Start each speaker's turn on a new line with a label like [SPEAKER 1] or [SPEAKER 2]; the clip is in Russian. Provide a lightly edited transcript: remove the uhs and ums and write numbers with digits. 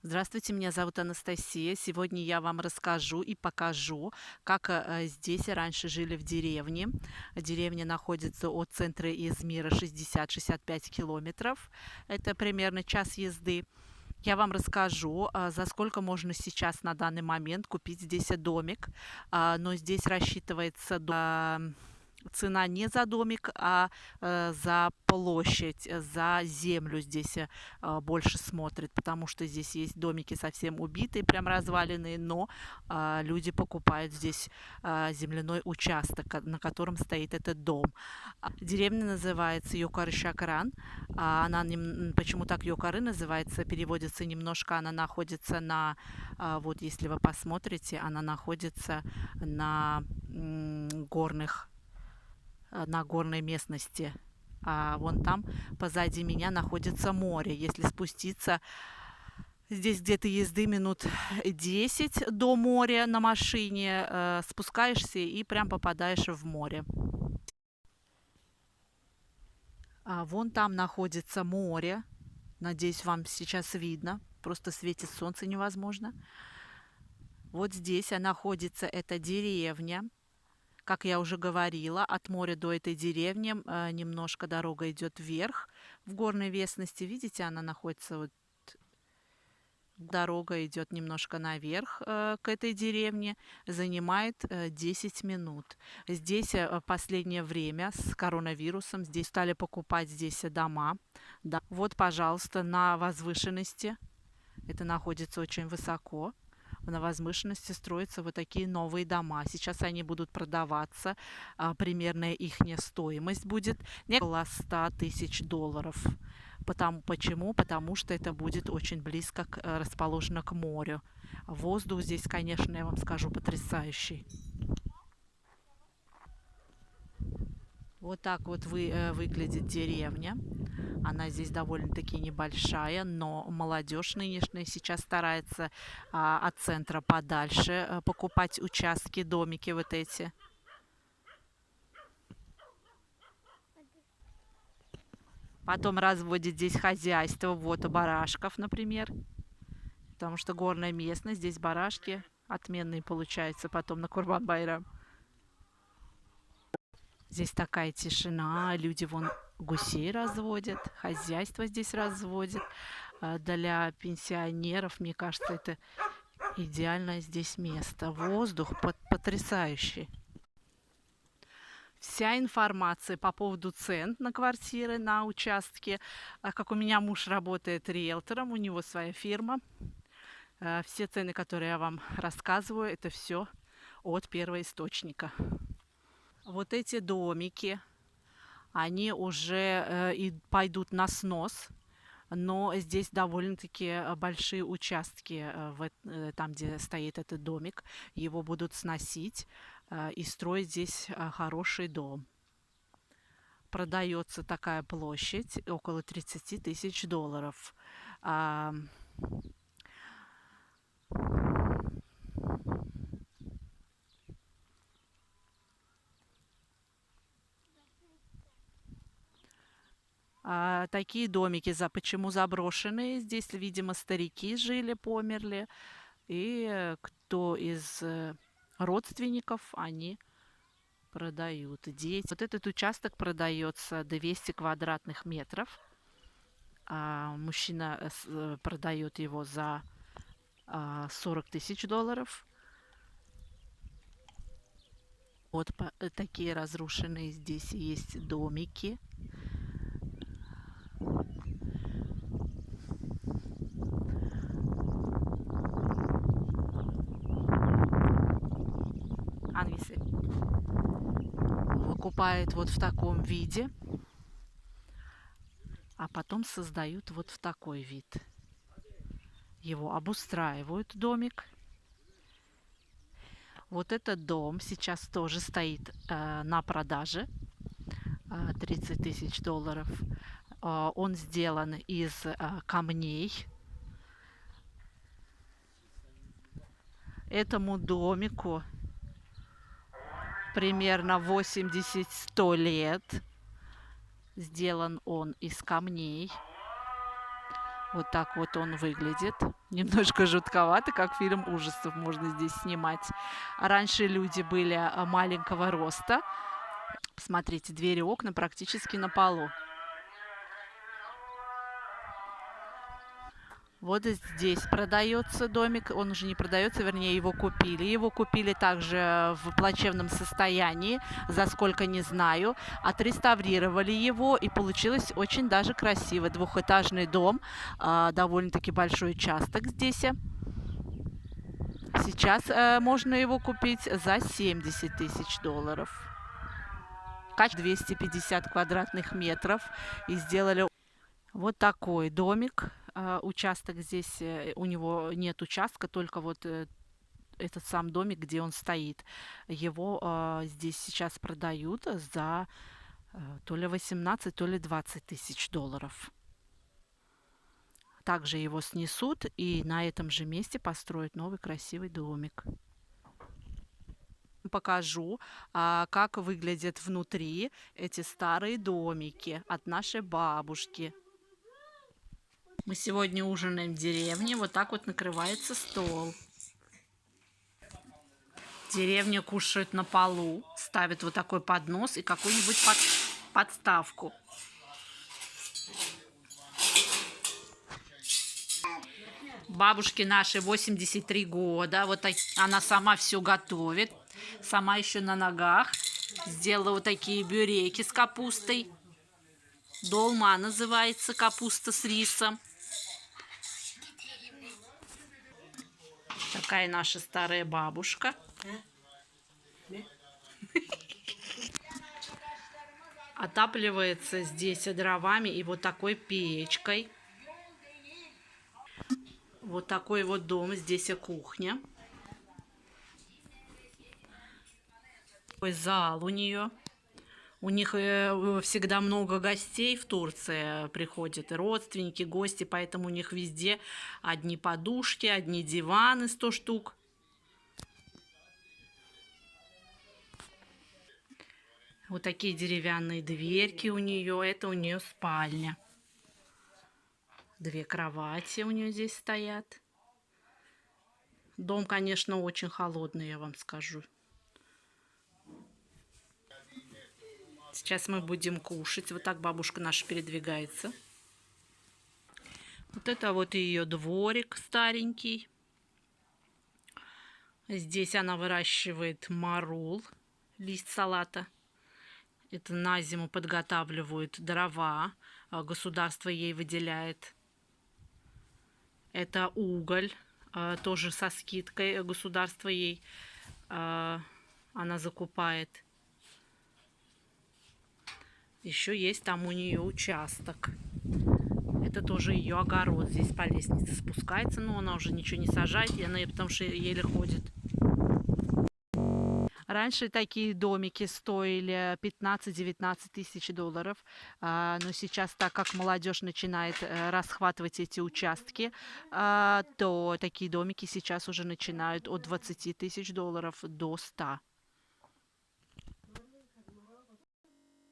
[SPEAKER 1] Здравствуйте, меня зовут Анастасия. Сегодня я вам расскажу и покажу, как здесь раньше жили в деревне. Деревня находится от центра Измира 60-65 километров. Это примерно час езды. Я вам расскажу, за сколько можно сейчас на данный момент купить здесь домик. Но здесь рассчитывается цена не за домик, а за площадь, за землю здесь больше смотрит, потому что здесь есть домики совсем убитые, прям разваленные, но люди покупают здесь земляной участок, на котором стоит этот дом. Деревня называется Йокары-Шакран. Она почему так Йокары называется, переводится немножко, она находится вот если вы посмотрите, она находится на на горной местности. Вон там позади меня находится море. Если спуститься, здесь где-то езды минут 10 до моря на машине, спускаешься и прям попадаешь в море. Вон там находится море. Надеюсь, вам сейчас видно. Просто светит солнце невозможно. Вот здесь находится эта деревня. Как я уже говорила, от моря до этой деревни немножко дорога идет вверх в горной местности. Видите, она находится вот дорога идет немножко наверх к этой деревне, занимает 10 минут. Здесь в последнее время с коронавирусом здесь стали покупать здесь дома. Да. Вот, пожалуйста, на возвышенности, это находится очень высоко, на возвышенности строятся вот такие новые дома. Сейчас они будут продаваться. Примерная их стоимость будет около 100 тысяч долларов. Почему? Потому что это будет очень близко расположено к морю. Воздух здесь, конечно, я вам скажу, потрясающий. Вот так вот выглядит деревня. Она здесь довольно-таки небольшая, но молодежь нынешняя сейчас старается от центра подальше покупать участки, домики вот эти. Потом разводит здесь хозяйство, вот у барашков, например. Потому что горная местность, здесь барашки отменные получаются потом на Курбан-байрам. Здесь такая тишина, люди вон гусей разводят, хозяйство здесь разводят. Для пенсионеров, мне кажется, это идеальное здесь место. Воздух потрясающий. Вся информация по поводу цен на квартиры, на участки, как у меня муж работает риэлтором, у него своя фирма. Все цены, которые я вам рассказываю, это все от первоисточника. Вот эти домики, они уже и пойдут на снос, но здесь довольно-таки большие участки, там, где стоит этот домик. Его будут сносить и строить здесь хороший дом. Продается такая площадь около 30 тысяч долларов. Такие домики, почему заброшенные? Здесь, видимо, старики жили, померли. И кто из родственников, они продают. Дети. Вот этот участок продается 200 квадратных метров. Мужчина продает его за 40 тысяч долларов. Вот такие разрушенные здесь есть домики. Ангисы выкупает вот в таком виде, а потом создают вот в такой вид. Его обустраивают, домик. Вот этот дом сейчас тоже стоит на продаже. 30 тысяч долларов. Он сделан из камней. Этому домику примерно 80-100 лет. Сделан он из камней. Вот так вот он выглядит. Немножко жутковато, как фильм ужасов можно здесь снимать. Раньше люди были маленького роста. Смотрите, двери и окна практически на полу. Вот здесь продается домик. Он уже не продается, вернее, его купили. Его купили также в плачевном состоянии, за сколько не знаю. Отреставрировали его, и получилось очень даже красиво. Двухэтажный дом, довольно-таки большой участок здесь. Сейчас можно его купить за 70 тысяч долларов. 250 квадратных метров. И сделали вот такой домик. Участок здесь, у него нет участка, только вот этот сам домик, где он стоит. Его здесь сейчас продают за то ли 18, то ли 20 тысяч долларов. Также его снесут и на этом же месте построят новый красивый домик. Покажу, как выглядят внутри эти старые домики от нашей бабушки. Мы сегодня ужинаем в деревне. Вот так вот накрывается стол. Деревня кушают на полу, ставят вот такой поднос и какую-нибудь подставку. Бабушке нашей 83 года. Вот так, она сама все готовит. Сама еще на ногах. Сделала вот такие бюреки с капустой. Долма называется, капуста с рисом. Такая наша старая бабушка. Отапливается здесь дровами и вот такой печкой. Вот такой вот дом. Здесь и кухня. Такой зал у нее. У них всегда много гостей в Турции приходят, и родственники, гости, поэтому у них везде одни подушки, одни диваны, 100 штук. Вот такие деревянные дверки у нее. Это у нее спальня. 2 кровати у нее здесь стоят. Дом, конечно, очень холодный, я вам скажу. Сейчас мы будем кушать. Вот так бабушка наша передвигается. Вот это вот ее дворик старенький. Здесь она выращивает марул, лист салата. Это на зиму подготавливают дрова. Государство ей выделяет. Это уголь, тоже со скидкой государство ей она закупает. Еще есть там у нее участок. Это тоже ее огород. Здесь по лестнице спускается, но она уже ничего не сажает, и она потому что еле ходит. Раньше такие домики стоили 15-19 тысяч долларов, но сейчас, так как молодежь начинает расхватывать эти участки, то такие домики сейчас уже начинают от 20 тысяч долларов до 100.